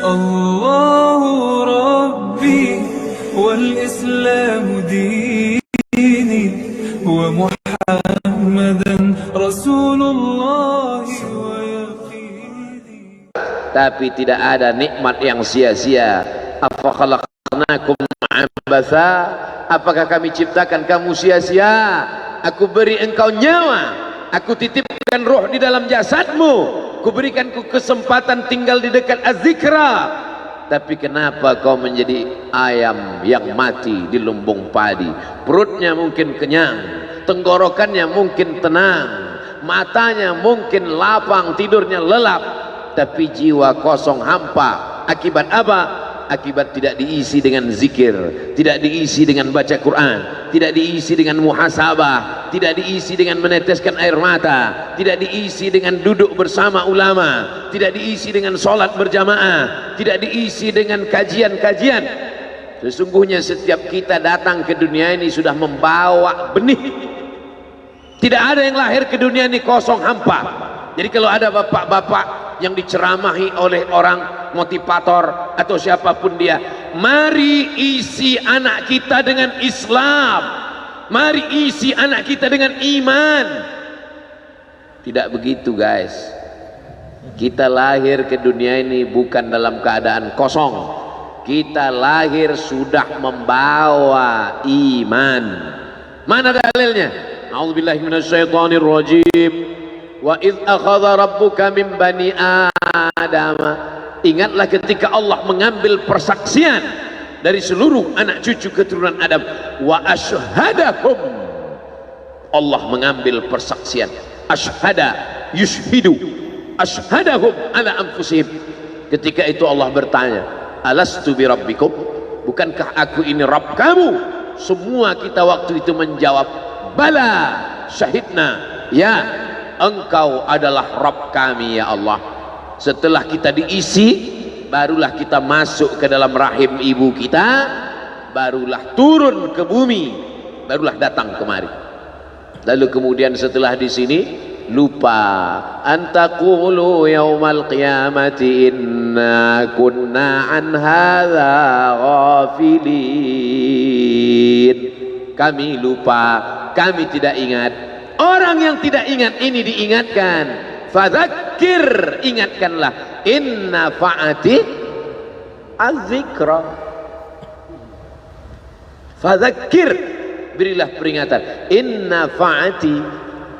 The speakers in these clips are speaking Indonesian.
الله ربي والإسلام ديني ومحمدا رسول الله ويقيني. Tapi tidak ada nikmat yang sia-sia. Afa khalaqnakum abatha, apakah kami ciptakan kamu sia-sia? Aku beri engkau nyawa, aku titipkan roh di dalam jasadmu, kuberikan kesempatan tinggal di dekat az-zikra. Tapi kenapa kau menjadi ayam yang mati di lumbung padi? Perutnya mungkin kenyang, tenggorokannya mungkin tenang, matanya mungkin lapang, tidurnya lelap, tapi jiwa kosong hampa. Akibat apa? Akibat tidak diisi dengan zikir, tidak diisi dengan baca Quran, tidak diisi dengan muhasabah, tidak diisi dengan meneteskan air mata, tidak diisi dengan duduk bersama ulama, tidak diisi dengan sholat berjamaah, tidak diisi dengan kajian-kajian. Sesungguhnya setiap kita datang ke dunia ini sudah membawa benih. Tidak ada yang lahir ke dunia ini kosong hampa. Jadi kalau ada bapak-bapak yang diceramahi oleh orang motivator atau siapapun dia, mari isi anak kita dengan Islam, mari isi anak kita dengan iman. Tidak begitu guys. Kita lahir ke dunia ini bukan dalam keadaan kosong. Kita lahir sudah membawa iman. Mana dalilnya? A'udzubillahi minasyaitonirrajim. Wa idh akhadha rabbuka min bani Adam. Ingatlah ketika Allah mengambil persaksian dari seluruh anak cucu keturunan Adam. Wa ashhadahum, Allah mengambil persaksian. Ashhada yushhidu, ashhadahum ala anfusihim. Ketika itu Allah bertanya, alastu bi rabbikum, bukankah aku ini Rabb kamu? Semua kita waktu itu menjawab, bala syahidna, ya engkau adalah Rabb kami ya Allah. Setelah kita diisi, barulah kita masuk ke dalam rahim ibu kita, barulah turun ke bumi, barulah datang kemari. Lalu kemudian setelah di sini lupa, antaqulu yaumal qiyamati inna kunna an hadza ghafilin. Kami lupa, kami tidak ingat. Orang yang tidak ingat ini diingatkan. Fadzakir, ingatkanlah. Inna fa'ati az-zikra. Fadzakir, berilah peringatan. Inna fa'ati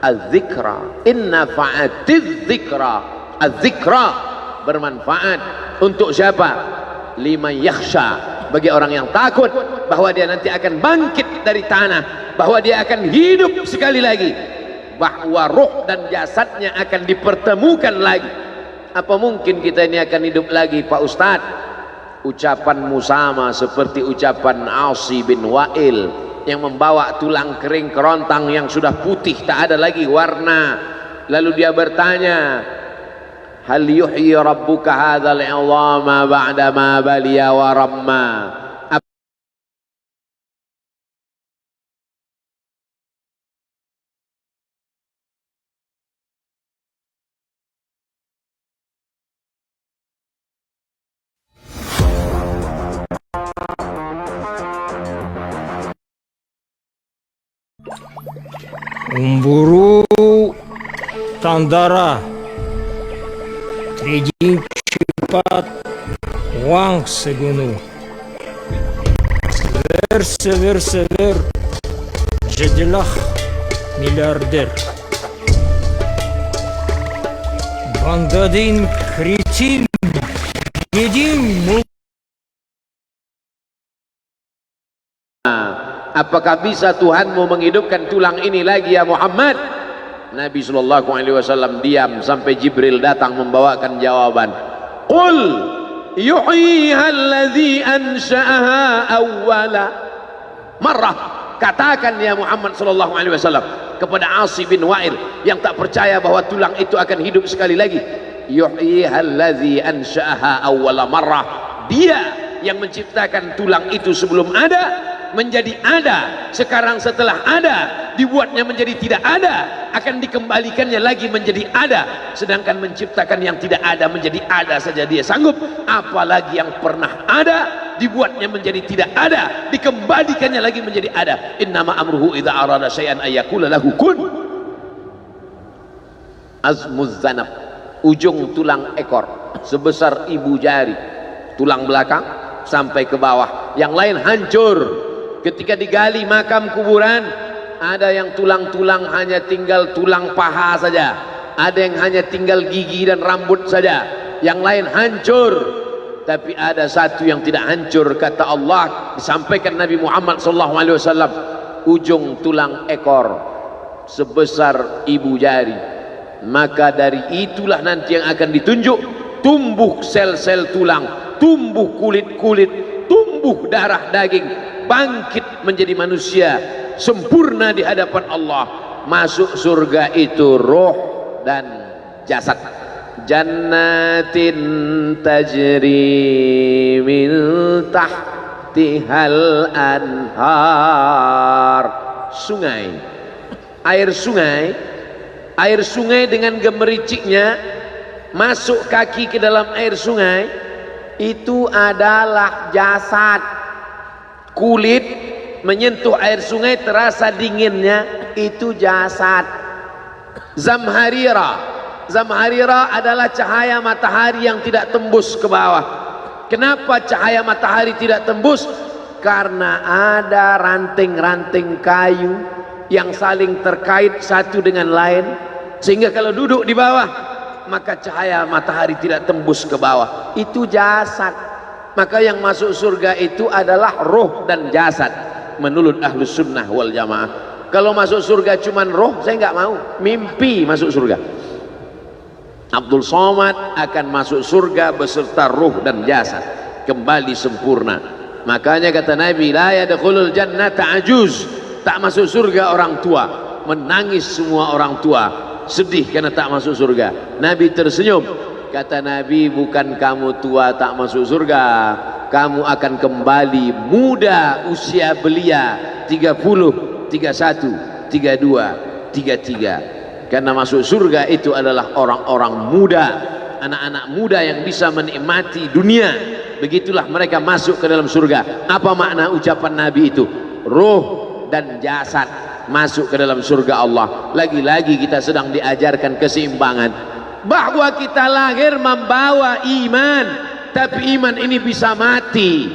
az-zikra. Inna fa'ati az-zikra. Az-zikra bermanfaat untuk siapa? Liman yakhsha, bagi orang yang takut bahwa dia nanti akan bangkit dari tanah, bahwa dia akan hidup sekali lagi, bahwa roh dan jasadnya akan dipertemukan lagi. Apa mungkin kita ini akan hidup lagi Pak Ustadz? Ucapanmu sama seperti ucapan Asi bin Wa'il yang membawa tulang kering kerontang yang sudah putih, tak ada lagi warna. Lalu dia bertanya, hal yuhyi rabbuka hadzal 'idhama ba'da ma baliya wa ramma. Umburu tandara Trijing cepat uang segunung. Sever jadilah miliarder. Bandadin kritim yedim. Apakah bisa Tuhanmu menghidupkan tulang ini lagi ya Muhammad? Nabi SAW diam sampai Jibril datang membawakan jawaban. Qul yuhyiha alladhi ansha'aha awwala marrah. Katakan ya Muhammad SAW kepada Asi bin Wa'il yang tak percaya bahwa tulang itu akan hidup sekali lagi. Yuhyiha alladhi ansha'aha awwala marrah. Dia yang menciptakan tulang itu sebelum ada menjadi ada, sekarang setelah ada dibuatnya menjadi tidak ada, akan dikembalikannya lagi menjadi ada. Sedangkan menciptakan yang tidak ada menjadi ada saja dia sanggup, apalagi yang pernah ada dibuatnya menjadi tidak ada, dikembalikannya lagi menjadi ada. Innama amruhu idza arada syai'an ayyakula lahu kun. Azmuz zanab, ujung tulang ekor sebesar ibu jari, tulang belakang sampai ke bawah, yang lain hancur. Ketika digali makam kuburan, ada yang tulang-tulang hanya tinggal tulang paha saja, ada yang hanya tinggal gigi dan rambut saja, yang lain hancur. Tapi ada satu yang tidak hancur, kata Allah, disampaikan Nabi Muhammad SAW, ujung tulang ekor sebesar ibu jari. Maka dari itulah nanti yang akan ditunjuk, tumbuh sel-sel tulang, tumbuh kulit-kulit, tumbuh darah daging, bangkit menjadi manusia sempurna di hadapan Allah. Masuk surga itu roh dan jasad. Jannatin tajri min tahtihal anhar, sungai, air sungai dengan gemericiknya masuk kaki ke dalam air sungai, itu adalah jasad. Kulit menyentuh air sungai terasa dinginnya, itu jasad. Zamharira adalah cahaya matahari yang tidak tembus ke bawah. Kenapa cahaya matahari tidak tembus? Karena ada ranting-ranting kayu yang saling terkait satu dengan lain, sehingga kalau duduk di bawah maka cahaya matahari tidak tembus ke bawah. Itu jasad. Maka yang masuk surga itu adalah roh dan jasad menurut Ahlus Sunnah wal Jamaah. Kalau masuk surga cuman roh, saya nggak mau, mimpi masuk surga. Abdul Somad akan masuk surga beserta ruh dan jasad, kembali sempurna. Makanya kata Nabi, la yadkhulul jannata ajuz, tak masuk surga orang tua. Menangis semua orang tua, sedih karena tak masuk surga. Nabi tersenyum, kata Nabi, bukan kamu tua tak masuk surga, kamu akan kembali muda usia belia, 30, 31, 32, 33. Karena masuk surga itu adalah orang-orang muda, anak-anak muda yang bisa menikmati dunia. Begitulah mereka masuk ke dalam surga. Apa makna ucapan Nabi itu? Ruh dan jasad masuk ke dalam surga Allah. Lagi-lagi kita sedang diajarkan keseimbangan, bahwa kita lahir membawa iman, tapi iman ini bisa mati.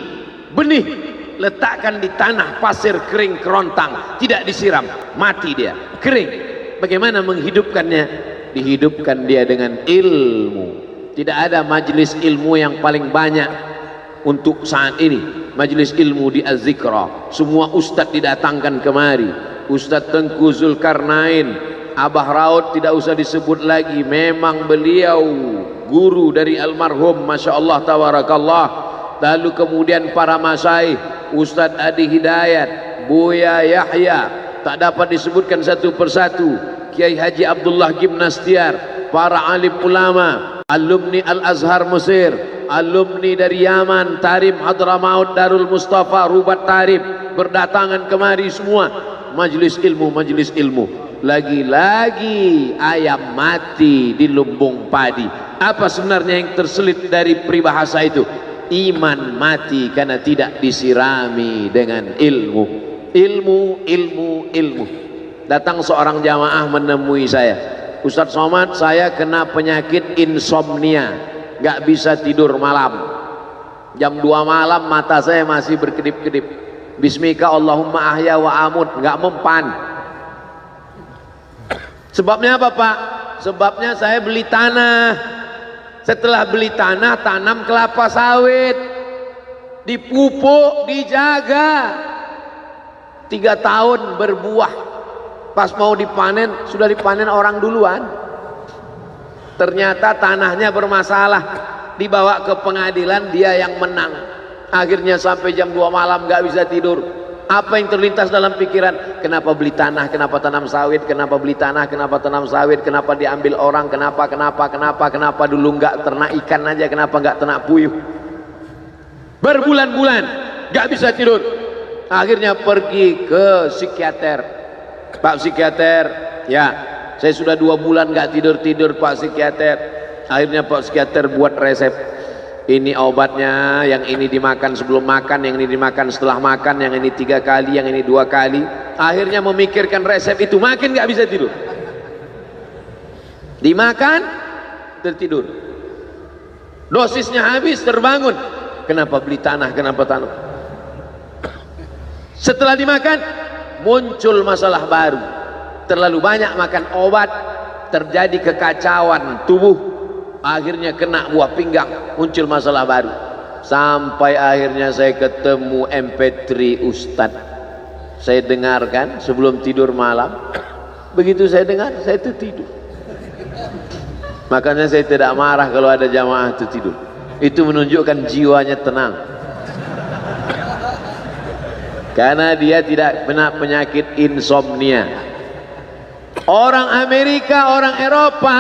Benih letakkan di tanah pasir kering kerontang, tidak disiram, mati dia, kering. Bagaimana menghidupkannya? Dihidupkan dia dengan ilmu. Tidak ada majelis ilmu yang paling banyak untuk saat ini, majelis ilmu di Az-Zikra. Semua ustadz didatangkan kemari. Ustadz Tengku Zulkarnain, Abah Raud tidak usah disebut lagi, memang beliau guru dari almarhum, Masya Allah tabarakallah. Lalu kemudian para masyaikh, Ustadz Adi Hidayat, Buya Yahya, tak dapat disebutkan satu persatu. Kiai Haji Abdullah Gimnastiar, para alim ulama, alumni Al-Azhar Mesir, alumni dari Yaman, Tarim Hadramaut, Darul Mustafa, Rubat Tarib, berdatangan kemari semua. Majelis ilmu, majelis ilmu. Lagi-lagi ayam mati di lumbung padi. Apa sebenarnya yang terselit dari peribahasa itu? Iman mati karena tidak disirami dengan ilmu. Ilmu, ilmu, ilmu. Datang seorang jamaah menemui saya, Ustadz Somad, saya kena penyakit insomnia, gak bisa tidur malam. Jam 2 malam mata saya masih berkedip-kedip. Bismika Allahumma ahya wa amut, gak mempan. Sebabnya apa Pak? Sebabnya saya beli tanah. Setelah beli tanah, tanam kelapa sawit, dipupuk, dijaga, 3 tahun berbuah. Pas mau dipanen, sudah dipanen orang duluan. Ternyata tanahnya bermasalah, dibawa ke pengadilan, dia yang menang. Akhirnya sampai jam 2 malam gak bisa tidur. Apa yang terlintas dalam pikiran? Kenapa beli tanah, kenapa tanam sawit, kenapa beli tanah, kenapa tanam sawit, kenapa diambil orang, kenapa dulu gak ternak ikan aja, kenapa gak ternak puyuh. Berbulan-bulan gak bisa tidur. Akhirnya pergi ke psikiater. Pak psikiater, ya saya sudah 2 bulan nggak tidur Pak psikiater. Akhirnya Pak psikiater buat resep. Ini obatnya, yang ini dimakan sebelum makan, yang ini dimakan setelah makan, yang ini 3 kali, yang ini 2 kali. Akhirnya memikirkan resep itu, makin nggak bisa tidur. Dimakan, tertidur. Dosisnya habis, terbangun. Kenapa beli tanah, kenapa tanam? Setelah dimakan, muncul masalah baru. Terlalu banyak makan obat, terjadi kekacauan tubuh. Akhirnya kena buah pinggang, muncul masalah baru. Sampai akhirnya saya ketemu MP3 Ustadz. Saya dengarkan sebelum tidur malam. Begitu saya dengar, saya tertidur. Makanya saya tidak marah kalau ada jamaah tertidur. Itu menunjukkan jiwanya tenang. Karena dia tidak kena penyakit insomnia. Orang Amerika, orang Eropa,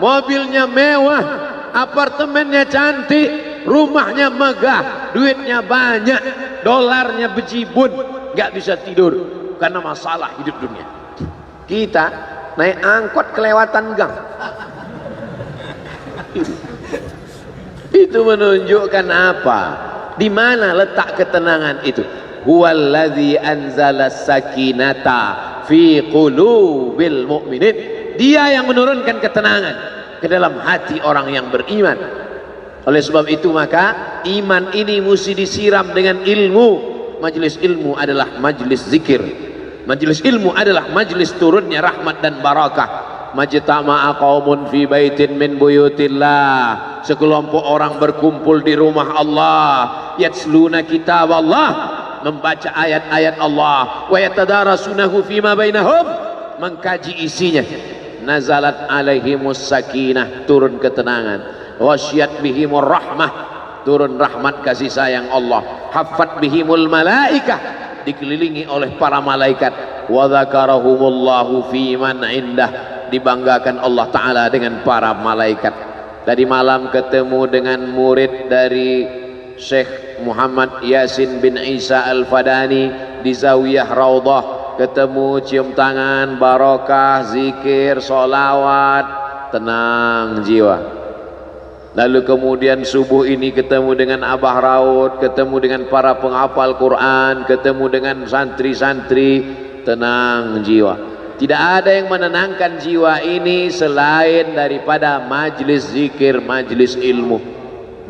mobilnya mewah, apartemennya cantik, rumahnya megah, duitnya banyak, dolarnya bejibun, gak bisa tidur karena masalah hidup dunia. Kita naik angkot kelewatan gang. Itu menunjukkan apa? Di mana letak ketenangan itu? Huwallazi anzala sakinata fi qulubil mu'minin. Dia yang menurunkan ketenangan ke dalam hati orang yang beriman. Oleh sebab itu maka iman ini mesti disiram dengan ilmu. Majelis ilmu adalah majelis zikir. Majelis ilmu adalah majelis turunnya rahmat dan barakah. Majtama'a qaumun fi baitin min buyutillah. Sekelompok orang berkumpul di rumah Allah, yatsluna kitab Allah, membaca ayat-ayat Allah, wa yatadarasunahu fima bainahum, mengkaji isinya. Nazalat alaihimus sakinah, turun ketenangan. Wasyat bihimur rahmah, turun rahmat kasih sayang Allah. Haffat bihimul malaikah, dikelilingi oleh para malaikat. Wa dzakarahumullahu fi man indah, dibanggakan Allah Ta'ala dengan para malaikat. Tadi malam ketemu dengan murid dari Syekh Muhammad Yasin bin Isa Al-Fadani di Zawiyah Raudhah. Ketemu, cium tangan, barokah, zikir, sholawat, tenang jiwa. Lalu kemudian subuh ini ketemu dengan Abah Raud, ketemu dengan para penghafal Quran, ketemu dengan santri-santri, tenang jiwa. Tidak ada yang menenangkan jiwa ini selain daripada majlis zikir, majlis ilmu.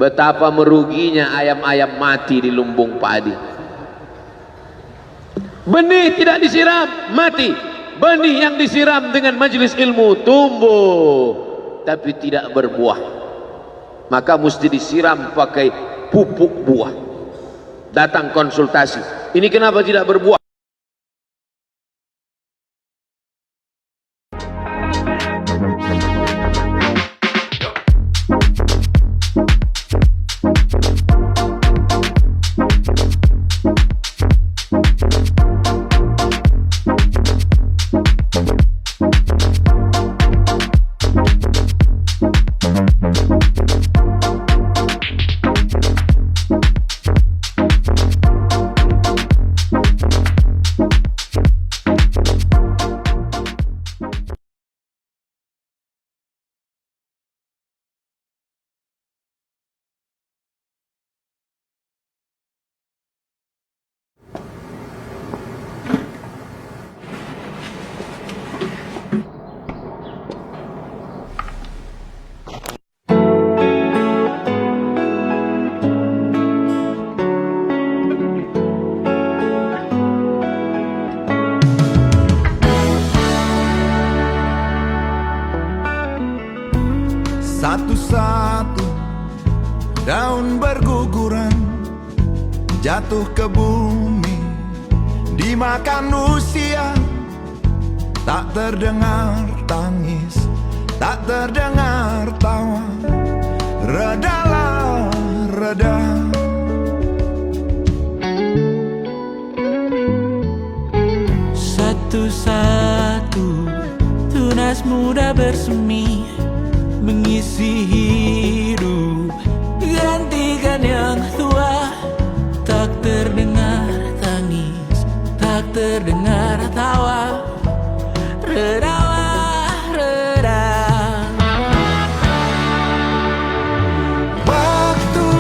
Betapa meruginya ayam-ayam mati di lumbung padi. Benih tidak disiram, mati. Benih yang disiram dengan majlis ilmu tumbuh, tapi tidak berbuah. Maka mesti disiram pakai pupuk buah. Datang konsultasi, ini kenapa tidak berbuah? Satu-satu daun berguguran jatuh ke bumi, dimakan usia. Tak terdengar tangis, tak terdengar tawa. Redalah, reda. Satu-satu tunas muda bersemi, mengisi hidup, gantikan yang tua. Tak terdengar tangis, tak terdengar tawa. Redalah, reda. Waktu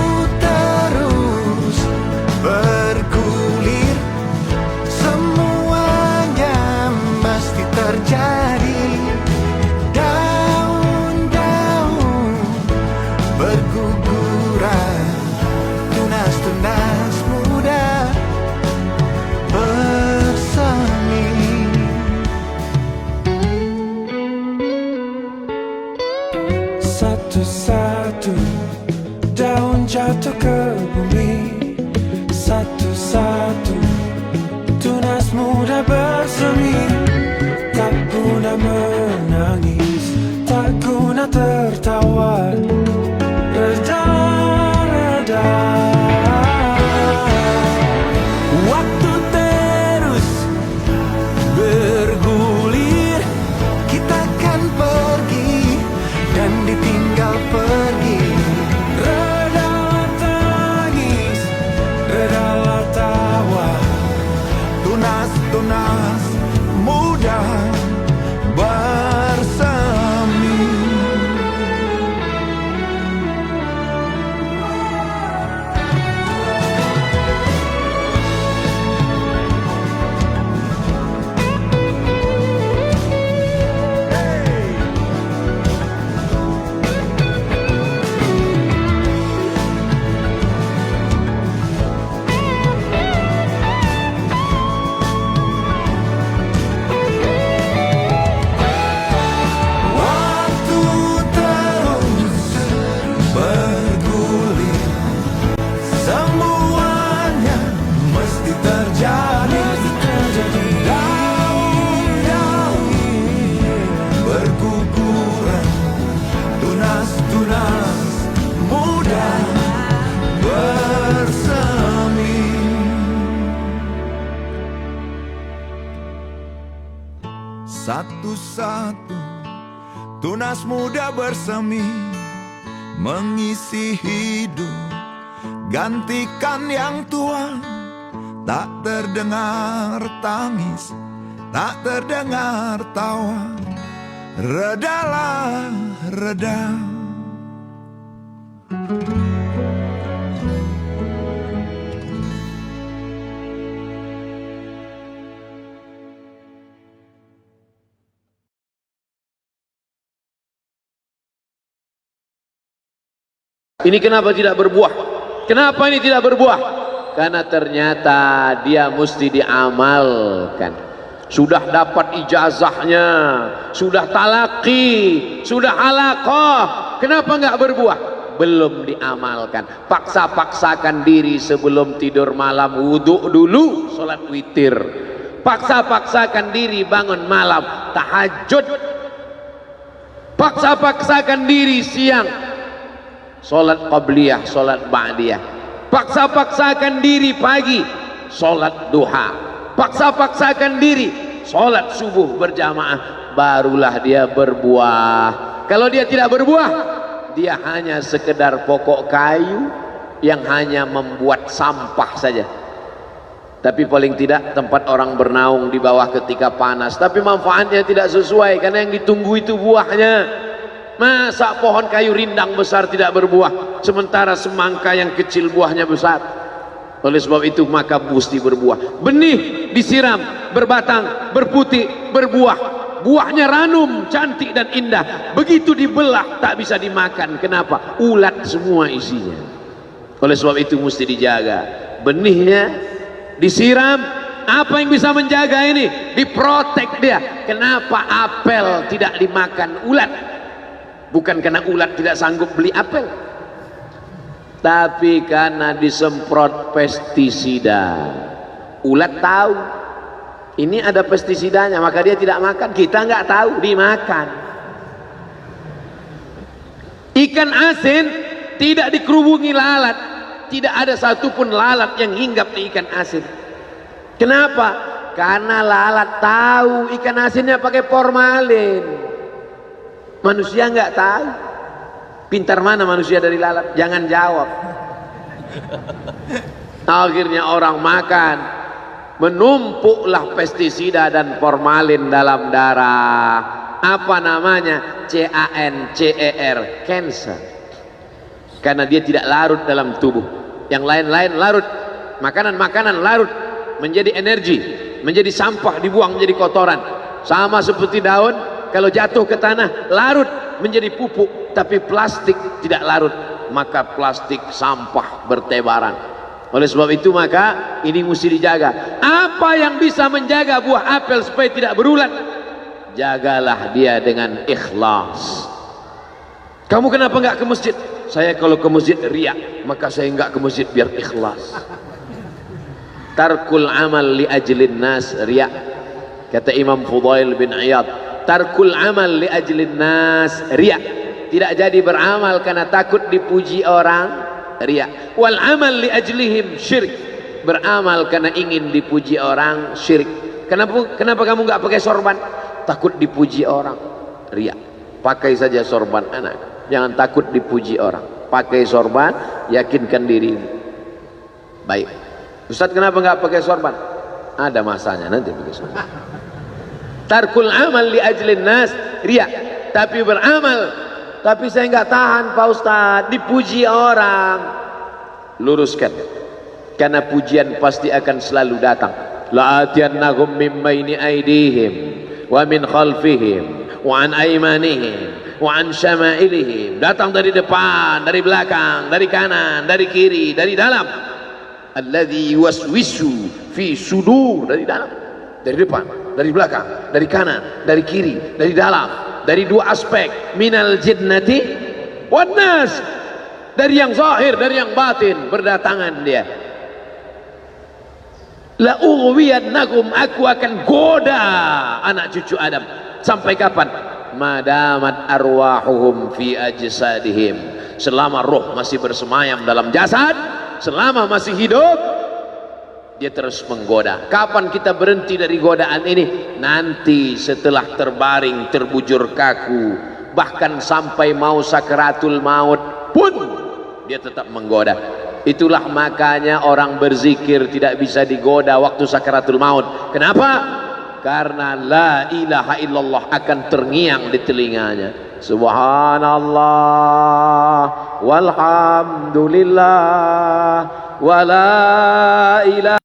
terus bergulir, semuanya mesti terjadi. Daun-daun berguguran, tunas-tunas muda bersemi. Satu-satu daun jatuh ke bumi, satu-satu tunas muda bersemi. Tak guna menangis, tak guna tertawa. Reda, reda. Waktu terus bergulir, Kita kan pergi dan ditinggal pergi. Redalah tangis, redalah tawa. Tunas-tunas muda bersemi. Waktu terus bergulir, semuanya mesti terjadi. Daun-daun berguguran, tunas-tunas muda bersemi. Satu-satu tunas muda bersemi, mengisi hidup, gantikan yang tua. Tak terdengar tangis, tak terdengar tawa. Redalah, reda. Ini kenapa tidak berbuah? Kenapa ini tidak berbuah? Karena ternyata dia mesti diamalkan. Sudah dapat ijazahnya, sudah talaqi, sudah halaqah. Kenapa nggak berbuah? Belum diamalkan. Paksa-paksakan diri sebelum tidur malam, wudhu dulu, sholat witir. Paksa-paksakan diri bangun malam, tahajud. Paksa-paksakan diri siang, sholat qabliyah, sholat ba'diyah. Paksa-paksakan diri pagi, sholat duha. Paksa-paksakan diri, sholat subuh berjamaah. Barulah dia berbuah. Kalau dia tidak berbuah, dia hanya sekedar pokok kayu yang hanya membuat sampah saja. Tapi paling tidak tempat orang bernaung di bawah ketika panas. Tapi manfaatnya tidak sesuai, karena yang ditunggu itu buahnya. Masa pohon kayu rindang besar tidak berbuah, sementara semangka yang kecil buahnya besar? Oleh sebab itu maka mesti berbuah. Benih disiram, berbatang, berputih, berbuah. Buahnya ranum, cantik dan indah. Begitu dibelah tak bisa dimakan. Kenapa? Ulat semua isinya. Oleh sebab itu mesti dijaga. Benihnya disiram. Apa yang bisa menjaga ini? Diprotek dia. Kenapa apel tidak dimakan ulat? Bukan karena ulat tidak sanggup beli apel, tapi karena disemprot pestisida. Ulat tahu ini ada pestisidanya, maka dia tidak makan. Kita nggak tahu, dimakan. Ikan asin tidak dikerubungi lalat. Tidak ada satupun lalat yang hinggap di ikan asin. Kenapa? Karena lalat tahu ikan asinnya pakai formalin. Manusia nggak tahu. Pintar mana manusia dari lalat? Jangan jawab. Akhirnya orang makan. menumpuklah pestisida dan formalin dalam darah. Apa namanya? CANCER, cancer. Karena dia tidak larut dalam tubuh. Yang lain-lain larut, makanan-makanan larut menjadi energi, menjadi sampah, dibuang menjadi kotoran. Sama seperti daun, kalau jatuh ke tanah larut menjadi pupuk. Tapi plastik tidak larut, maka plastik sampah bertebaran. Oleh sebab itu maka ini mesti dijaga. Apa yang bisa menjaga buah apel supaya tidak berulat? Jagalah dia dengan ikhlas. Kamu kenapa enggak ke masjid? Saya kalau ke masjid riak, maka saya enggak ke masjid biar ikhlas. Tarkul amal li ajlin nas riak. Kata Imam Fudail bin Iyad, tarkul amal li ajlin nas riak. Tidak jadi beramal karena takut dipuji orang, riak. Wal amal li ajlihim syirik. Beramal karena ingin dipuji orang, syirik. Kenapa kamu enggak pakai sorban? Takut dipuji orang, riak. Pakai saja sorban anak, jangan takut dipuji orang. Pakai sorban, yakinkan dirimu. Baik. Ustaz, kenapa enggak pakai sorban? Ada masanya nanti pakai sorban. Tarkul amal li ajlin nas riak. Tapi beramal, tapi saya enggak tahan Pak Ustaz, dipuji orang. Luruskan, karena pujian pasti akan selalu datang. La'atiyannahum min baini aydihim wa min khalfihim wa an aymanihim wa an syama'ilihim. Datang dari depan, dari belakang, dari kanan, dari kiri, dari dalam. Alladzi yuwaswisu fi sudur, dari dalam, dari depan, dari belakang, dari kanan, dari kiri, dari dalam, dari dua aspek, minal jinnati wan nas, dari yang zahir, dari yang batin, berdatangan dia. La ughwiyannakum, aku akan goda anak cucu Adam. Sampai kapan? Madamat arwahuhum fi ajsadihim, selama roh masih bersemayam dalam jasad, selama masih hidup, dia terus menggoda. Kapan kita berhenti dari godaan ini? Nanti setelah terbaring, terbujur kaku, bahkan sampai mau sakaratul maut pun dia tetap menggoda. Itulah makanya orang berzikir tidak bisa digoda waktu sakaratul maut. Kenapa? Karena la ilaha illallah akan terngiang di telinganya. Subhanallah walhamdulillah wa la ilaha.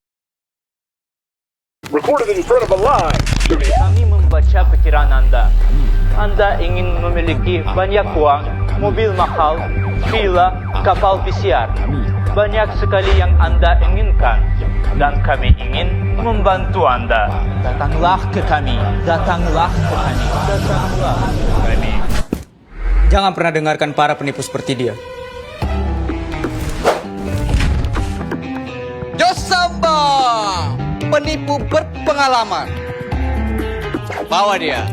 Kami membaca pikiran Anda. Anda ingin memiliki banyak uang, mobil mahal, villa, kapal pesiar. Banyak sekali yang Anda inginkan, dan kami ingin membantu Anda. Datanglah ke kami, datanglah ke kami, datanglah ke kami. Jangan pernah dengarkan para penipu seperti dia. Josamba, penipu berpengalaman. Bawa dia.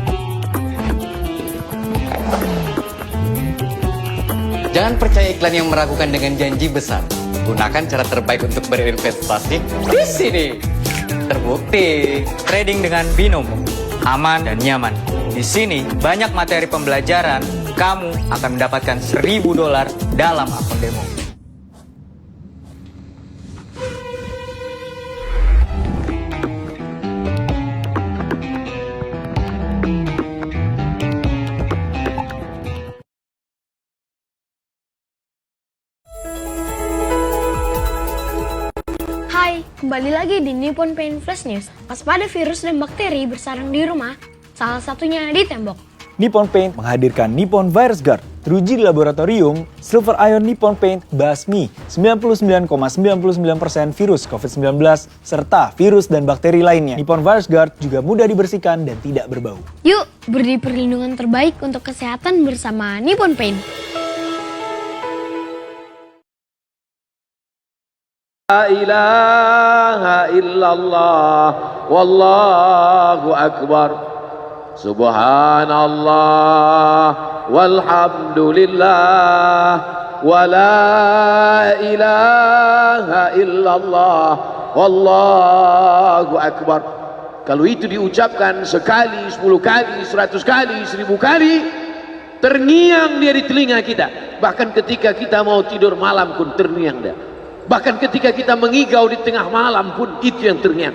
Jangan percaya iklan yang meragukan dengan janji besar. Gunakan cara terbaik untuk berinvestasi di sini. Terbukti. Trading dengan Binomo, aman dan nyaman. Di sini banyak materi pembelajaran. Kamu akan mendapatkan $1.000 dalam akun demo. Hai, kembali lagi di Nippon Paint Flash News. Waspada virus dan bakteri bersarang di rumah, salah satunya di tembok. Nippon Paint menghadirkan Nippon Virus Guard, teruji di laboratorium, Silver Ion Nippon Paint basmi 99,99% virus COVID-19 serta virus dan bakteri lainnya. Nippon Virus Guard juga mudah dibersihkan dan tidak berbau. Yuk, beri perlindungan terbaik untuk kesehatan bersama Nippon Paint. La ilaha illallah wallahu akbar. Subhanallah walhamdulillah wa la ilaha illallah wallahu akbar. Kalau itu diucapkan sekali, 10 kali, 100 kali, 1000 kali, terngiang dia di telinga kita. Bahkan ketika kita mau tidur malam pun terngiang dia. Bahkan ketika kita mengigau di tengah malam pun itu yang terngiang.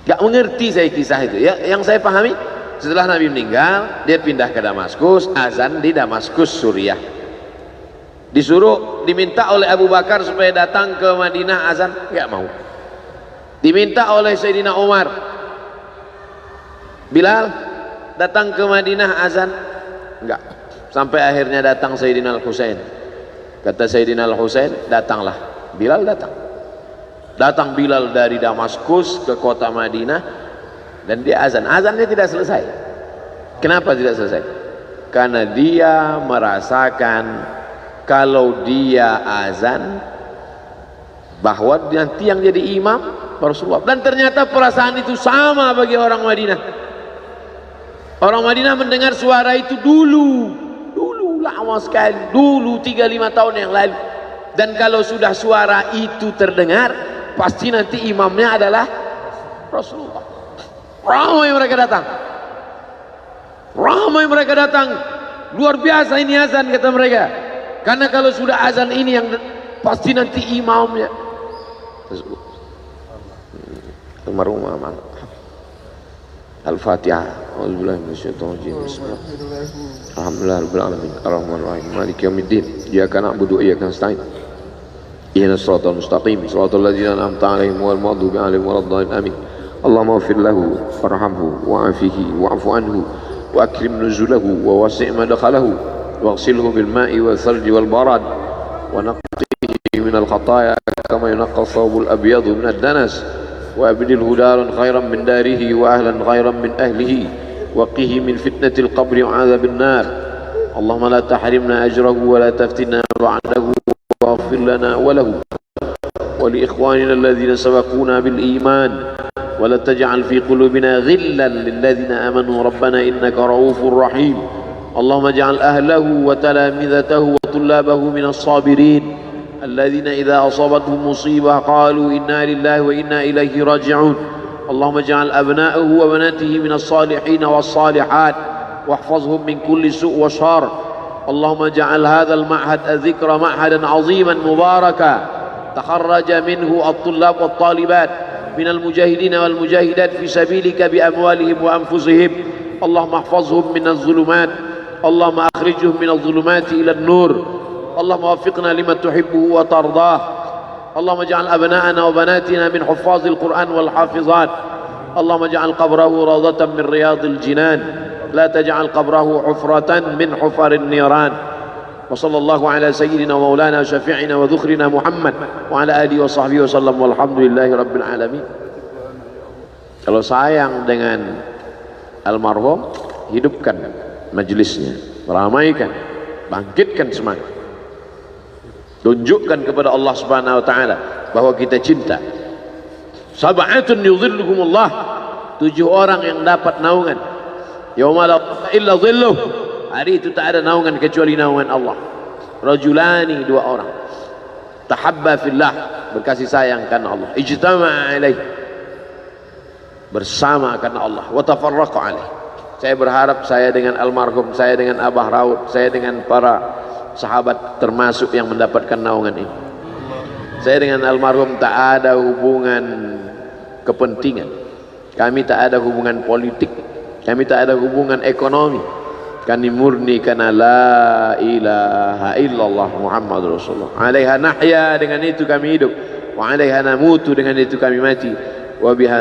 Gak mengerti saya kisah itu ya. Yang saya pahami, setelah Nabi meninggal, dia pindah ke Damaskus, azan di Damaskus, Suriah. Disuruh, diminta oleh Abu Bakar supaya datang ke Madinah azan, gak mau. Diminta oleh Sayyidina Umar, Bilal datang ke Madinah azan, enggak. Sampai akhirnya datang Sayyidina Al-Husain. Kata Sayyidina Al-Husain, datanglah. Bilal datang. Datang Bilal dari Damaskus ke kota Madinah dan dia azan. Azannya tidak selesai. Kenapa tidak selesai? Karena dia merasakan kalau dia azan bahwa nanti yang jadi imam Rasulullah. Dan ternyata perasaan itu sama bagi orang Madinah. Orang Madinah mendengar suara itu dulu lama sekali, dulu 3-5 tahun yang lalu. Dan kalau sudah suara itu terdengar, pasti nanti imamnya adalah Rasulullah. Ramai mereka datang, luar biasa ini azan, kata mereka. Karena kalau sudah azan ini yang pasti nanti imamnya Almarhumah Al-Fatihah. A'udzubillahi minasyaitonir rajim. Alhamdulillahirabbil alamin. Arrahmanir rahim. Maliki yaumiddin. Iyyaka na'budu wa iyyaka nasta'in. Ihdinas siratal mustaqim. Shiratal ladzina an'amta 'alaihim ghairil maghdubi 'alaihim waladdallin. Amin. Allahumma ighfir lahu warhamhu wa'afihi wa'fu anhu wa akrim nuzulahu wa wasi' madkhalahu waghsilhu bil ma'i wal thalji wal barad wa naqqihi minal khataaya kama yunqqa ath-thawbul abyadu minad danas. وأبدله دارا خيرا من داره وأهلا خيرا من أهله وقه من فتنة القبر وعذاب النار. اللهم لا تحرمنا أجره ولا تفتنا بعده واغفر لنا وله ولإخواننا الذين سبقونا بالإيمان ولا تجعل في قلوبنا غلا للذين آمنوا ربنا إنك رؤوف رحيم. اللهم اجعل أهله وتلامذته وطلابه من الصابرين الذين إذا أصابتهم مصيبة قالوا إنا لله وإنا إليه راجعون. اللهم اجعل أبناءه وبناته من الصالحين والصالحات واحفظهم من كل سوء وشر. اللهم اجعل هذا المعهد الذكر معهدا عظيما مباركا تخرج منه الطلاب والطالبات من المجاهدين والمجاهدات في سبيلك بأموالهم وأنفسهم. اللهم احفظهم من الظلمات، اللهم أخرجهم من الظلمات إلى النور. اللهم وفقنا لما تحبه وترضاه. اللهم اجعل أبناءنا وبناتنا من حفاظ القرآن والحافظات. اللهم اجعل قبره روضة من رياض الجنان لا تجعل قبره حفرة من حفر النيران. وصلى الله على سيدنا ومولانا وشفيعنا وذخرنا محمد وعلى آله وصحبه وسلم والحمد لله رب العالمين. Kalau sayang dengan almarhum, hidupkan majelisnya, ramaikan, bangkitkan semangat. Tunjukkan kepada Allah Subhanahu wa taala bahwa kita cinta. Sab'atun yudhilluhumullah, 7 orang yang dapat naungan. Yauma la illa dhilluh, hari itu tak ada naungan kecuali naungan Allah. Rajulani, 2 orang. Tahabba fillah, berkasih sayang karena Allah. Ijtama'a alaih, bersama karena Allah. Wa tafarraqa alaih. Saya berharap saya dengan almarhum, saya dengan Abah Raud, saya dengan para sahabat termasuk yang mendapatkan naungan ini. Saya dengan almarhum tak ada hubungan kepentingan, kami tak ada hubungan politik, kami tak ada hubungan ekonomi. Kami murni karena la ilaha illallah Muhammad Rasulullah. Alaiha nahya, dengan itu kami hidup, wa alaiha namutu, dengan itu kami mati. Wa biha